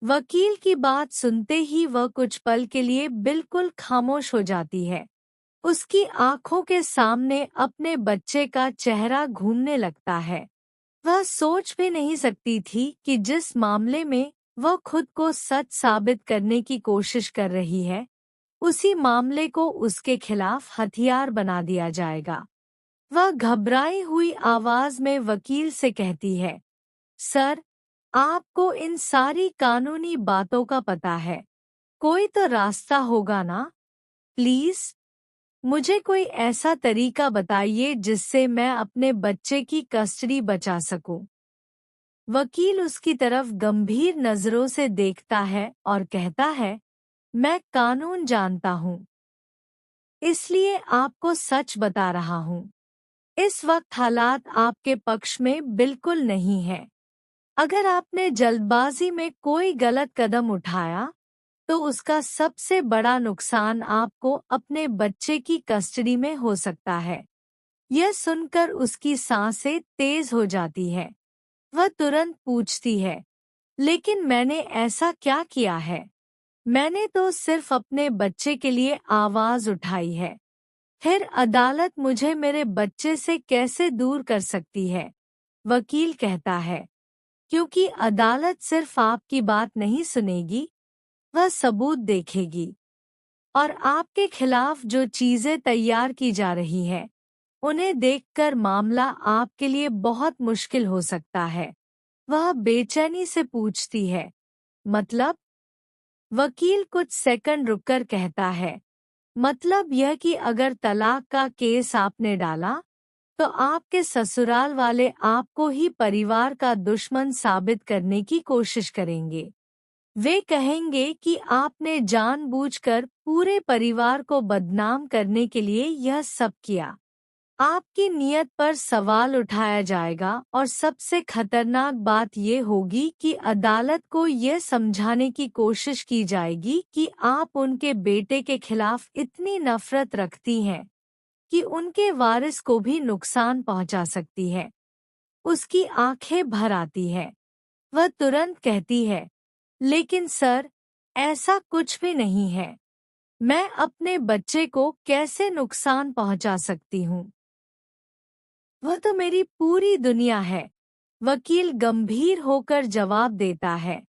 वकील की बात सुनते ही वह कुछ पल के लिए बिल्कुल खामोश हो जाती है। उसकी आंखों के सामने अपने बच्चे का चेहरा घूमने लगता है। वह सोच भी नहीं सकती थी कि जिस मामले में वह खुद को सच साबित करने की कोशिश कर रही है, उसी मामले को उसके खिलाफ हथियार बना दिया जाएगा। वह घबराई हुई आवाज में वकील से कहती है, सर, आपको इन सारी कानूनी बातों का पता है। कोई तो रास्ता होगा ना? प्लीज मुझे कोई ऐसा तरीका बताइए जिससे मैं अपने बच्चे की कस्टडी बचा सकूं। वकील उसकी तरफ गंभीर नजरों से देखता है और कहता है, मैं कानून जानता हूं, इसलिए आपको सच बता रहा हूं। इस वक्त हालात आपके पक्ष में बिल्कुल नहीं है। अगर आपने जल्दबाजी में कोई गलत कदम उठाया, तो उसका सबसे बड़ा नुकसान आपको अपने बच्चे की कस्टडी में हो सकता है। यह सुनकर उसकी सांसें तेज हो जाती है। वह तुरंत पूछती है, लेकिन मैंने ऐसा क्या किया है? मैंने तो सिर्फ अपने बच्चे के लिए आवाज उठाई है। फिर अदालत मुझे मेरे बच्चे से कैसे दूर कर सकती है? वकील कहता है, क्योंकि अदालत सिर्फ आपकी बात नहीं सुनेगी, वह सबूत देखेगी। और आपके खिलाफ जो चीजें तैयार की जा रही हैं, उन्हें देखकर मामला आपके लिए बहुत मुश्किल हो सकता है। वह बेचैनी से पूछती है, मतलब? वकील कुछ सेकंड रुककर कहता है, मतलब यह कि अगर तलाक का केस आपने डाला, तो आपके ससुराल वाले आपको ही परिवार का दुश्मन साबित करने की कोशिश करेंगे। वे कहेंगे कि आपने जानबूझकर पूरे परिवार को बदनाम करने के लिए यह सब किया। आपकी नीयत पर सवाल उठाया जाएगा और सबसे खतरनाक बात ये होगी कि अदालत को यह समझाने की कोशिश की जाएगी कि आप उनके बेटे के खिलाफ इतनी नफरत रखती हैं कि उनके वारिस को भी नुकसान पहुंचा सकती है। उसकी आंखें भर आती है। वह तुरंत कहती है, लेकिन सर, ऐसा कुछ भी नहीं है। मैं अपने बच्चे को कैसे नुकसान पहुंचा सकती हूँ? वह तो मेरी पूरी दुनिया है। वकील गंभीर होकर जवाब देता है,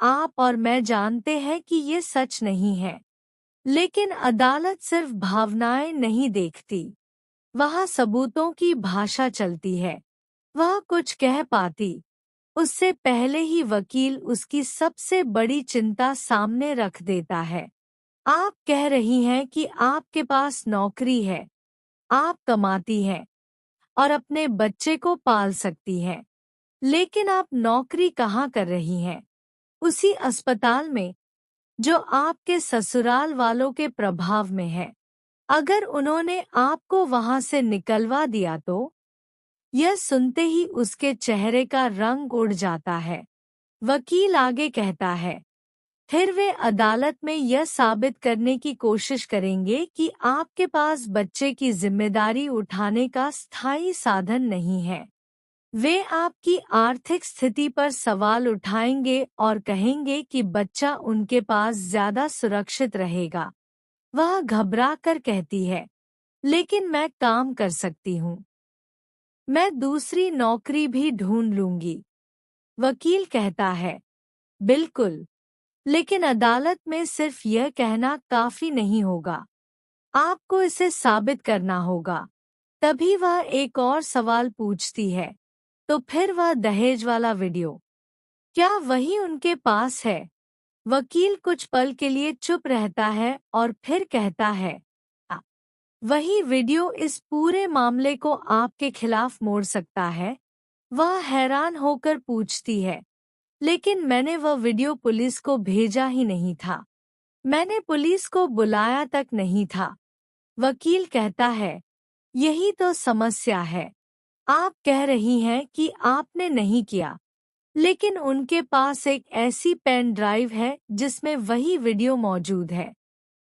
आप और मैं जानते हैं कि ये सच नहीं है, लेकिन अदालत सिर्फ भावनाएं नहीं देखती, वहाँ सबूतों की भाषा चलती है। वह कुछ कह पाती उससे पहले ही वकील उसकी सबसे बड़ी चिंता सामने रख देता है। आप कह रही हैं कि आपके पास नौकरी है, आप कमाती हैं और अपने बच्चे को पाल सकती हैं, लेकिन आप नौकरी कहाँ कर रही हैं? उसी अस्पताल में जो आपके ससुराल वालों के प्रभाव में है। अगर उन्होंने आपको वहां से निकलवा दिया तो? यह सुनते ही उसके चेहरे का रंग उड़ जाता है। वकील आगे कहता है, फिर वे अदालत में यह साबित करने की कोशिश करेंगे कि आपके पास बच्चे की जिम्मेदारी उठाने का स्थायी साधन नहीं है। वे आपकी आर्थिक स्थिति पर सवाल उठाएंगे और कहेंगे कि बच्चा उनके पास ज्यादा सुरक्षित रहेगा। वह घबरा कर कहती है, लेकिन मैं काम कर सकती हूँ। मैं दूसरी नौकरी भी ढूंढ लूंगी। वकील कहता है, बिल्कुल, लेकिन अदालत में सिर्फ यह कहना काफी नहीं होगा। आपको इसे साबित करना होगा। तभी वह एक और सवाल पूछती है, तो फिर वह दहेज वाला वीडियो, क्या वही उनके पास है? वकील कुछ पल के लिए चुप रहता है और फिर कहता है, "आ, वही वीडियो इस पूरे मामले को आपके खिलाफ मोड़ सकता है। वह हैरान होकर पूछती है, लेकिन मैंने वह वीडियो पुलिस को भेजा ही नहीं था। मैंने पुलिस को बुलाया तक नहीं था। वकील कहता है, यही तो समस्या है। आप कह रही हैं कि आपने नहीं किया, लेकिन उनके पास एक ऐसी पेन ड्राइव है जिसमें वही वीडियो मौजूद है।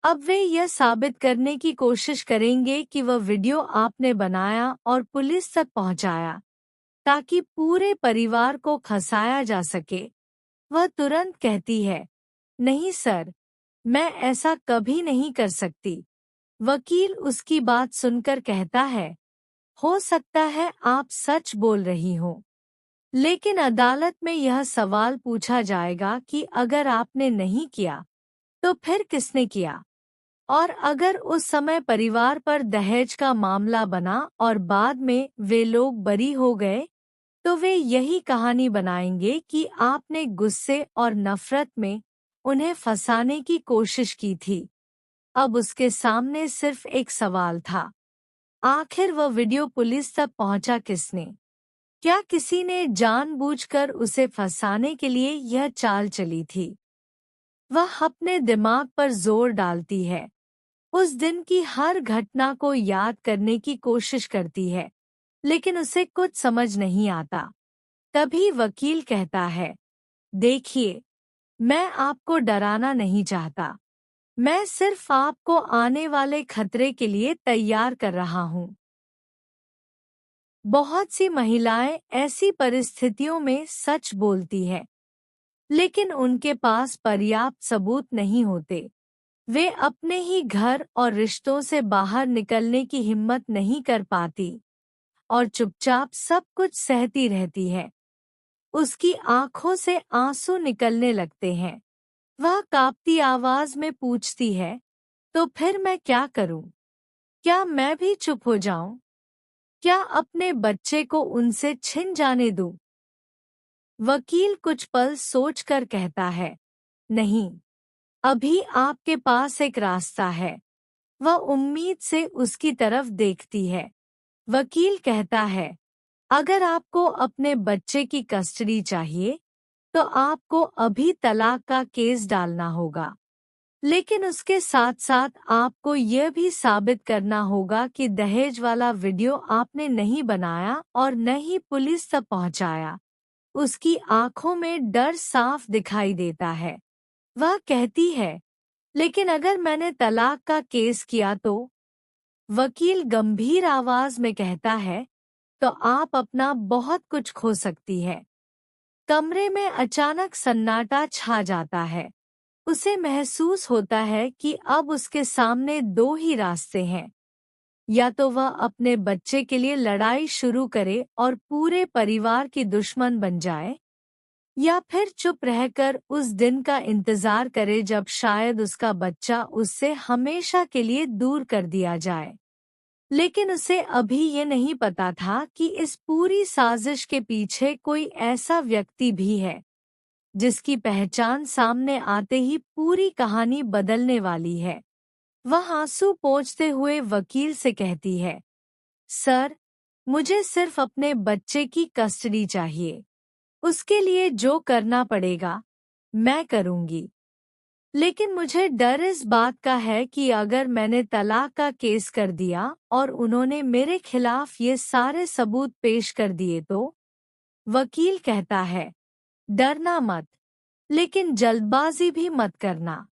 अब वे यह साबित करने की कोशिश करेंगे कि वह वीडियो आपने बनाया और पुलिस तक पहुंचाया, ताकि पूरे परिवार को फंसाया जा सके। वह तुरंत कहती है, नहीं सर, मैं ऐसा कभी नहीं कर सकती। वकील उसकी बात सुनकर कहता है, हो सकता है आप सच बोल रही हो, लेकिन अदालत में यह सवाल पूछा जाएगा कि अगर आपने नहीं किया, तो फिर किसने किया? और अगर उस समय परिवार पर दहेज का मामला बना और बाद में वे लोग बरी हो गए, तो वे यही कहानी बनाएंगे कि आपने गुस्से और नफरत में उन्हें फंसाने की कोशिश की थी। अब उसके सामने सिर्फ एक सवाल था, आखिर वह वीडियो पुलिस तक पहुंचा किसने? क्या किसी ने जानबूझकर उसे फंसाने के लिए यह चाल चली थी? वह अपने दिमाग पर जोर डालती है, उस दिन की हर घटना को याद करने की कोशिश करती है, लेकिन उसे कुछ समझ नहीं आता। तभी वकील कहता है, देखिए, मैं आपको डराना नहीं चाहता। मैं सिर्फ आपको आने वाले खतरे के लिए तैयार कर रहा हूँ। बहुत सी महिलाएं ऐसी परिस्थितियों में सच बोलती है, लेकिन उनके पास पर्याप्त सबूत नहीं होते। वे अपने ही घर और रिश्तों से बाहर निकलने की हिम्मत नहीं कर पाती और चुपचाप सब कुछ सहती रहती है। उसकी आंखों से आंसू निकलने लगते हैं। वह कांपती आवाज में पूछती है, तो फिर मैं क्या करूं? क्या मैं भी चुप हो जाऊं? क्या अपने बच्चे को उनसे छिन जाने दूं? वकील कुछ पल सोचकर कहता है, नहीं, अभी आपके पास एक रास्ता है। वह उम्मीद से उसकी तरफ देखती है। वकील कहता है, अगर आपको अपने बच्चे की कस्टडी चाहिए, तो आपको अभी तलाक का केस डालना होगा। लेकिन उसके साथ साथ आपको यह भी साबित करना होगा कि दहेज वाला वीडियो आपने नहीं बनाया और न ही पुलिस तक पहुंचाया। उसकी आंखों में डर साफ दिखाई देता है। वह कहती है, लेकिन अगर मैंने तलाक का केस किया तो? वकील गंभीर आवाज में कहता है, तो आप अपना बहुत कुछ खो सकती है। कमरे में अचानक सन्नाटा छा जाता है। उसे महसूस होता है कि अब उसके सामने दो ही रास्ते हैं। या तो वह अपने बच्चे के लिए लड़ाई शुरू करे और पूरे परिवार की दुश्मन बन जाए, या फिर चुप रहकर उस दिन का इंतजार करे जब शायद उसका बच्चा उससे हमेशा के लिए दूर कर दिया जाए। लेकिन उसे अभी ये नहीं पता था कि इस पूरी साजिश के पीछे कोई ऐसा व्यक्ति भी है, जिसकी पहचान सामने आते ही पूरी कहानी बदलने वाली है। वह आंसू पोंछते हुए वकील से कहती है, सर, मुझे सिर्फ अपने बच्चे की कस्टडी चाहिए। उसके लिए जो करना पड़ेगा, मैं करूंगी। लेकिन मुझे डर इस बात का है कि अगर मैंने तलाक का केस कर दिया और उन्होंने मेरे खिलाफ ये सारे सबूत पेश कर दिए तो? वकील कहता है, डरना मत, लेकिन जल्दबाजी भी मत करना।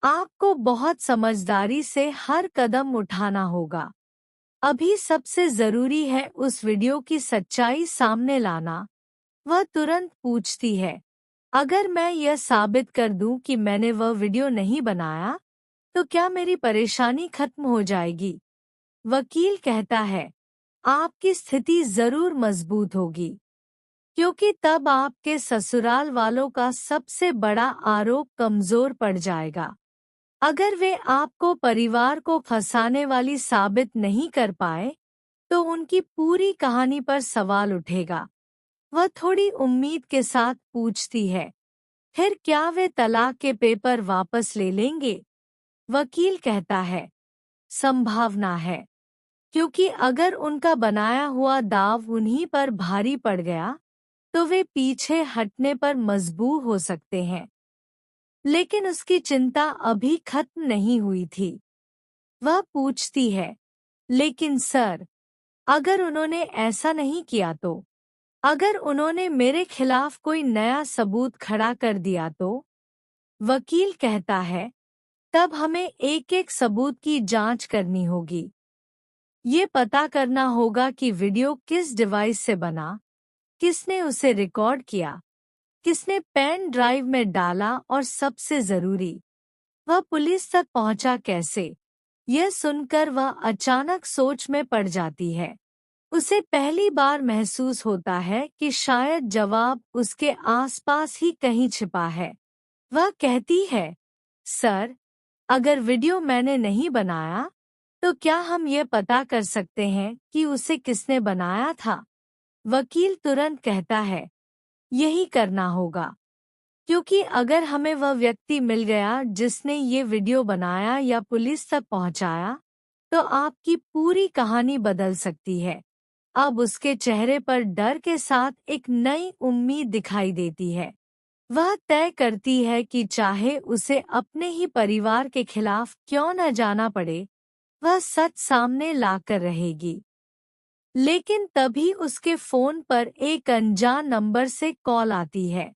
आपको बहुत समझदारी से हर कदम उठाना होगा। अभी सबसे जरूरी है उस वीडियो की सच्चाई सामने लाना। वह तुरंत पूछती है, अगर मैं यह साबित कर दूं कि मैंने वह वीडियो नहीं बनाया, तो क्या मेरी परेशानी खत्म हो जाएगी? वकील कहता है, आपकी स्थिति जरूर मजबूत होगी, क्योंकि तब आपके ससुराल वालों का सबसे बड़ा आरोप कमजोर पड़ जाएगा। अगर वे आपको परिवार को फंसाने वाली साबित नहीं कर पाए, तो उनकी पूरी कहानी पर सवाल उठेगा। वह थोड़ी उम्मीद के साथ पूछती है, फिर क्या वे तलाक के पेपर वापस ले लेंगे? वकील कहता है, संभावना है, क्योंकि अगर उनका बनाया हुआ दाव उन्हीं पर भारी पड़ गया, तो वे पीछे हटने पर मजबूर हो सकते हैं। लेकिन उसकी चिंता अभी खत्म नहीं हुई थी। वह पूछती है, लेकिन सर, अगर उन्होंने ऐसा नहीं किया तो? अगर उन्होंने मेरे खिलाफ कोई नया सबूत खड़ा कर दिया तो? वकील कहता है, तब हमें एक एक सबूत की जांच करनी होगी। ये पता करना होगा कि वीडियो किस डिवाइस से बना, किसने उसे रिकॉर्ड किया, किसने पेन ड्राइव में डाला और सबसे जरूरी, वह पुलिस तक पहुंचा कैसे? यह सुनकर वह अचानक सोच में पड़ जाती है। उसे पहली बार महसूस होता है कि शायद जवाब उसके आसपास ही कहीं छिपा है। वह कहती है, सर, अगर वीडियो मैंने नहीं बनाया, तो क्या हम ये पता कर सकते हैं कि उसे किसने बनाया था? वकील तुरंत कहता है, यही करना होगा, क्योंकि अगर हमें वह व्यक्ति मिल गया जिसने ये वीडियो बनाया या पुलिस तक पहुंचाया, तो आपकी पूरी कहानी बदल सकती है। अब उसके चेहरे पर डर के साथ एक नई उम्मीद दिखाई देती है। वह तय करती है कि चाहे उसे अपने ही परिवार के खिलाफ क्यों न जाना पड़े, वह सच सामने लाकर रहेगी। लेकिन तभी उसके फोन पर एक अनजान नंबर से कॉल आती है।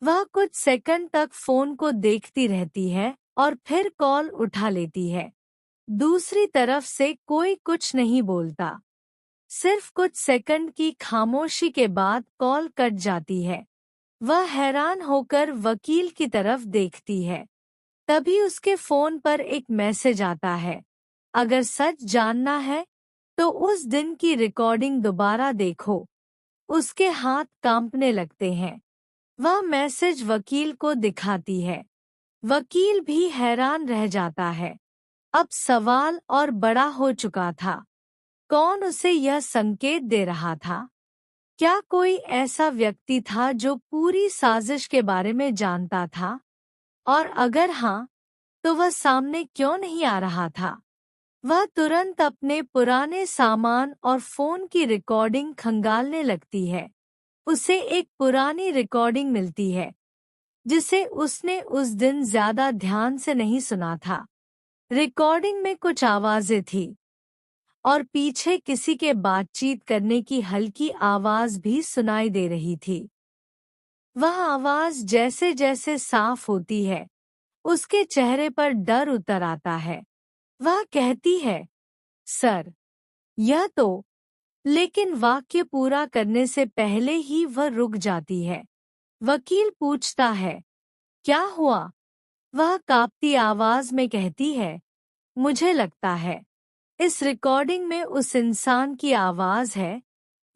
वह कुछ सेकंड तक फोन को देखती रहती है और फिर कॉल उठा लेती है। दूसरी तरफ से कोई कुछ नहीं बोलता। सिर्फ कुछ सेकंड की खामोशी के बाद कॉल कट जाती है। वह हैरान होकर वकील की तरफ देखती है। तभी उसके फोन पर एक मैसेज आता है, अगर सच जानना है तो उस दिन की रिकॉर्डिंग दोबारा देखो। उसके हाथ कांपने लगते हैं। वह मैसेज वकील को दिखाती है। वकील भी हैरान रह जाता है। अब सवाल और बड़ा हो चुका था। कौन उसे यह संकेत दे रहा था? क्या कोई ऐसा व्यक्ति था जो पूरी साजिश के बारे में जानता था? और अगर हाँ, तो वह सामने क्यों नहीं आ रहा था? वह तुरंत अपने पुराने सामान और फोन की रिकॉर्डिंग खंगालने लगती है। उसे एक पुरानी रिकॉर्डिंग मिलती है, जिसे उसने उस दिन ज्यादा ध्यान से नहीं सुना था। रिकॉर्डिंग में कुछ आवाजें थी और पीछे किसी के बातचीत करने की हल्की आवाज भी सुनाई दे रही थी। वह आवाज जैसे जैसे साफ होती है, उसके चेहरे पर डर उतर आता है। वह कहती है, सर, यह तो, लेकिन वाक्य पूरा करने से पहले ही वह रुक जाती है। वकील पूछता है, क्या हुआ? वह कांपती आवाज में कहती है, मुझे लगता है इस रिकॉर्डिंग में उस इंसान की आवाज है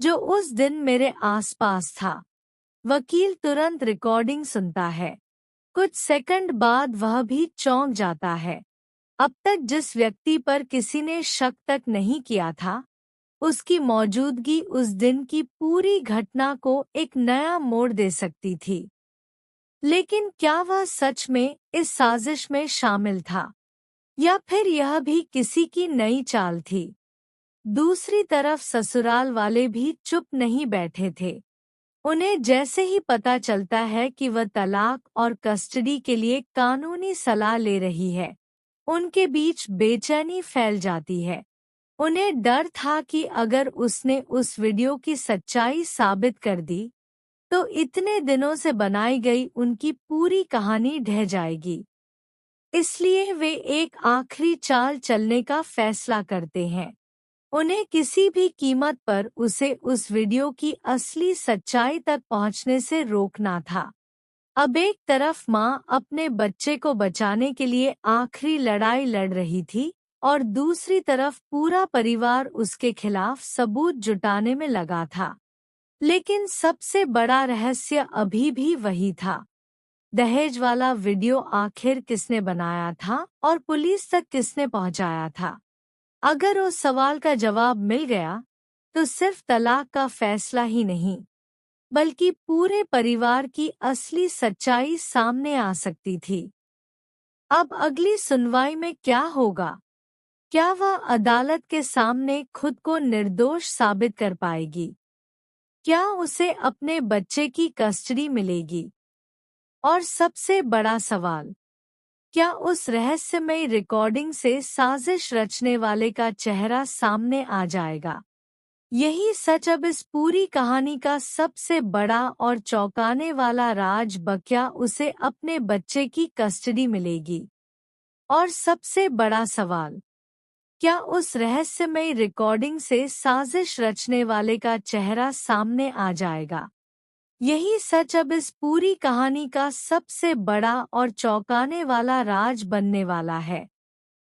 जो उस दिन मेरे आसपास था। वकील तुरंत रिकॉर्डिंग सुनता है। कुछ सेकंड बाद वह भी चौंक जाता है। अब तक जिस व्यक्ति पर किसी ने शक तक नहीं किया था, उसकी मौजूदगी उस दिन की पूरी घटना को एक नया मोड़ दे सकती थी। लेकिन क्या वह सच में इस साजिश में शामिल था, या फिर यह भी किसी की नई चाल थी? दूसरी तरफ ससुराल वाले भी चुप नहीं बैठे थे। उन्हें जैसे ही पता चलता है कि वह तलाक और कस्टडी के लिए कानूनी सलाह ले रही है, उनके बीच बेचैनी फैल जाती है। उन्हें डर था कि अगर उसने उस वीडियो की सच्चाई साबित कर दी, तो इतने दिनों से बनाई गई उनकी पूरी कहानी ढह जाएगी। इसलिए वे एक आखिरी चाल चलने का फैसला करते हैं। उन्हें किसी भी कीमत पर उसे उस वीडियो की असली सच्चाई तक पहुंचने से रोकना था। अब एक तरफ मां अपने बच्चे को बचाने के लिए आखिरी लड़ाई लड़ रही थी और दूसरी तरफ पूरा परिवार उसके खिलाफ सबूत जुटाने में लगा था। लेकिन सबसे बड़ा रहस्य अभी भी वही था। दहेज वाला वीडियो आखिर किसने बनाया था और पुलिस तक किसने पहुंचाया था? अगर उस सवाल का जवाब मिल गया, तो सिर्फ तलाक का फैसला ही नहीं, बल्कि पूरे परिवार की असली सच्चाई सामने आ सकती थी। अब अगली सुनवाई में क्या होगा? क्या वह अदालत के सामने खुद को निर्दोष साबित कर पाएगी? क्या उसे अपने बच्चे की कस्टडी मिलेगी? और सबसे बड़ा सवाल, क्या उस रहस्यमयी रिकॉर्डिंग से साजिश रचने वाले का चेहरा सामने आ जाएगा? यही सच अब इस पूरी कहानी का सबसे बड़ा और चौंकाने वाला राज। क्या उसे अपने बच्चे की कस्टडी मिलेगी? और सबसे बड़ा सवाल, क्या उस रहस्यमयी रिकॉर्डिंग से साजिश रचने वाले का चेहरा सामने आ जाएगा? यही सच अब इस पूरी कहानी का सबसे बड़ा और चौंकाने वाला राज बनने वाला है।